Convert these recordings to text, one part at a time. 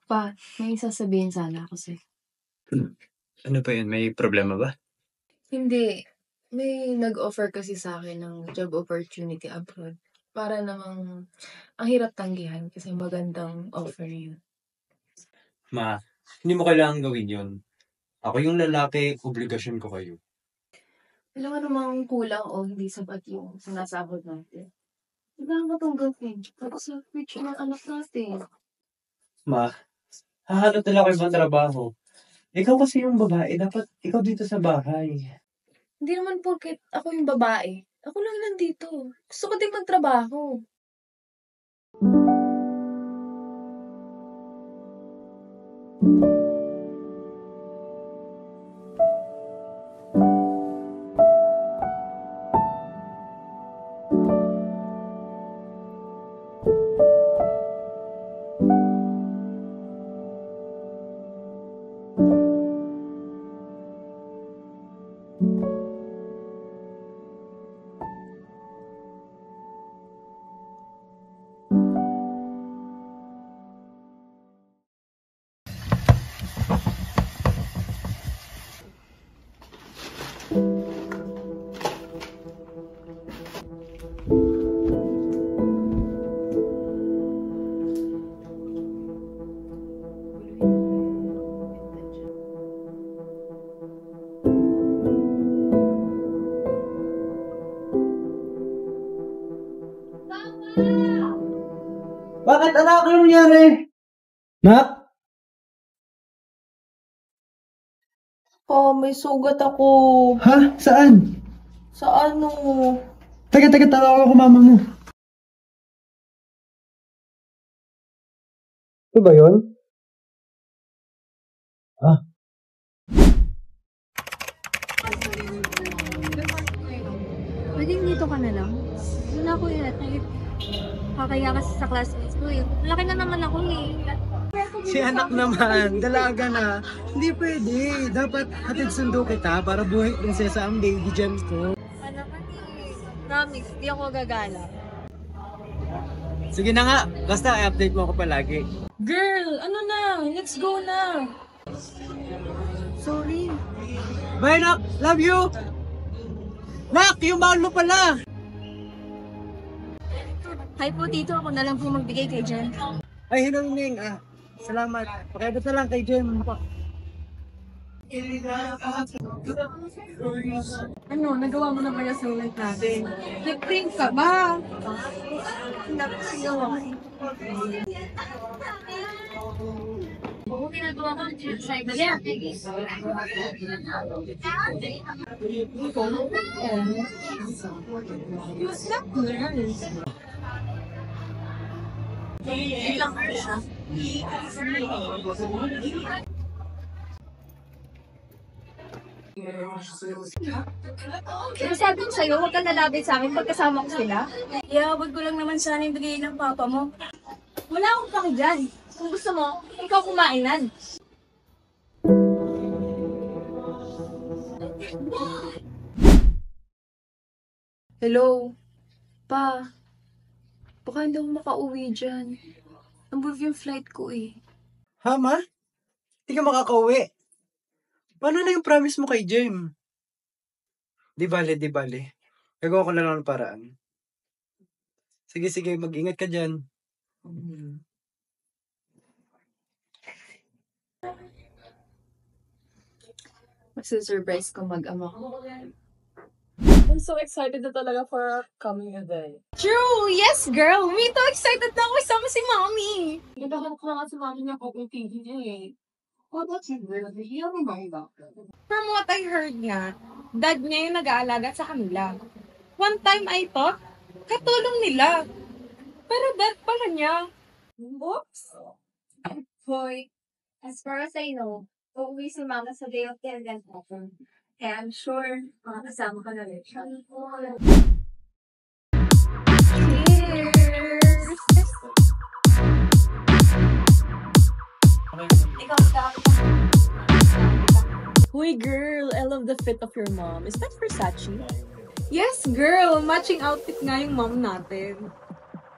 Pa, may sasabihin sana ako sa'yo. Ano ba yun? May problema ba? Hindi. May nag-offer kasi sa akin ng job opportunity abroad. Para namang ang hirap tanggihan kasi magandang offer yun. Ma, hindi mo kailangan gawin yun. Ako yung lalaki, obligasyon ko kayo. Alam mo namang kulang o hindi sapat yung sinasahod natin. Kailangan ka tong gawin. Tapos sa future ng anak natin. Ma, hahanap nila ako ibang trabaho. Ikaw kasi yung babae, dapat ikaw dito sa bahay. Hindi naman porket ako yung babae. Ako lang nandito. Gusto ko din magtrabaho. Bakit anak? Ano nangyari? Nak? May sugat ako. Ha? Saan? Sa ano? Taga, tawag ako mama mo. Ito ba yun? Ah, Pwedeng dito ka na lang. Wala ko yun. Kakaya kasi sa classmates ko eh. Laki na naman ako eh. Si anak naman, dalaga na. Hindi pwede. Dapat hatid sundo kita para buhay prinsesa ang baby gems ko. Ano ka eh. Promise, di ako gagala. Sige na nga, basta i-update mo ako palagi. Girl, ano na? Let's go na. Sorry. Bye, Nak! Love you! Nak, yung baon mo pala! Hi po tito, ako na lang po magbigay kay Jen. Ay, hinunning. Salamat. Pakiabot na lang kay Jem. Ano, nagawa mo na ba yung sulit natin? Nag-print ka ba? Oo, ginagawa ko ng side na Pero sabi ko sa'yo, huwag ka lalapit sa akin pagkasama ko sila. Iabot ko lang naman sana yung bigay ng papa mo. Wala akong paki dyan. Kung gusto mo, ikaw kumainan. Hello? Pa, baka hindi ako makauwi dyan. Ang yung flight ko eh. Ha, ma? Hindi ka makakauwi. Paano na yung promise mo kay Jem? Di bale, di bale. Gagawa ko na lang ng paraan. Sige, sige, mag-ingat ka dyan. Masusurprise ko mag-ama ko. I'm so excited na talaga for our coming event. True! Yes, girl! Me too! Excited na ako isama si Mommy! Ginahan ko na nga si mami niya kung TV niya eh. What about you, girl? Hindi mo ba iba? From what I heard nga, dad niya yung nag-aalaga sa kanila. One time I thought, Katulong nila. Pero death pala niya. Oops. Hoy, as far as I know, uuwi si Mama sa day of the event natin. Kaya I'm sure, makakasama ka na rin siya. Cheers! Ikaw, Huy, girl, I love the fit of your mom. Is that Versace? yes, girl! Matching outfit nga yung mom natin.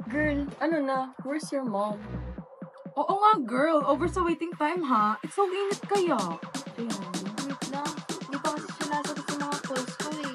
Girl, ano na? Where's your mom? Oo nga, girl. Over sa waiting time, ha? It's so init kaya. Wait lang. Hindi pa kasi sinasagot yung mga calls ko eh.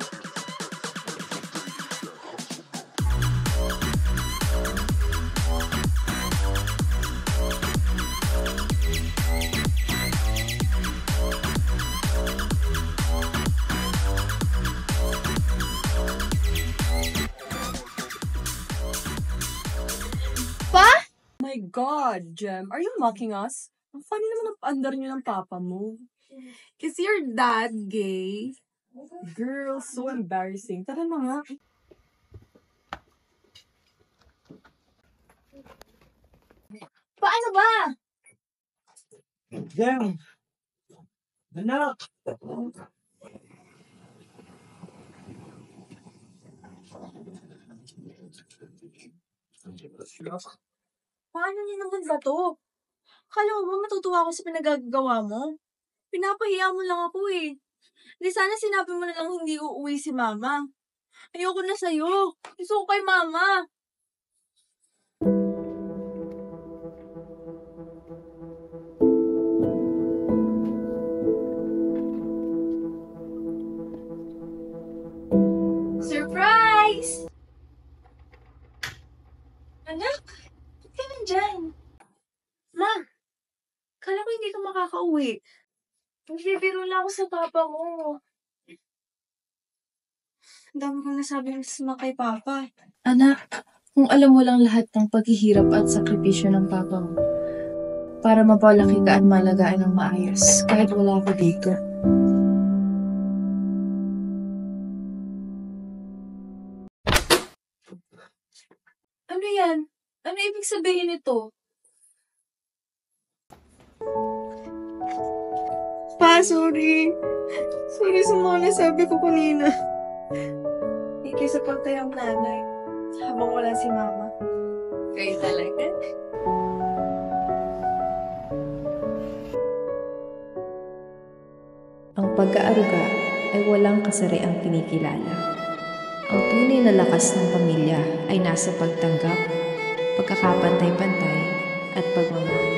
My God, Jem, are you mocking us? Ang funny naman ang paandar niyo ng papa mo. Is your dad gay? Girl, so embarrassing. Tara na nga. Paano ba? Jem! Anak! Paano niyo naman ba to? Akala mo ba matutuwa ako sa pinagagawa mo? Pinapahiya mo lang ako eh. Di sana sinabi mo na lang hindi uuwi si Mama. Ayoko na sa'yo. Gusto ko kay Mama. Surprise! Anak, ba't ka nandyan? Ma, kala ko hindi ka makakauwi. Nagbibiro lang ako sa papa mo. Ang dami kong nasabi ng kay papa. Anak, kung alam mo lang lahat ng paghihirap at sakripisyo ng papa mo para mapalaki ka at malagaan ng maayos kahit wala ako dito. Ano yan? Ano ibig sabihin nito? Pa, sorry. Sorry sa mga nasabi ko kanina. Ikisuporta yung nanay habang wala si Mama. Kayo talaga? Ang pag-aaruga ay walang kasariang kinikilala. Ang tunay na lakas ng pamilya ay nasa pagtanggap, pagkakapantay-pantay, at pagmamahal.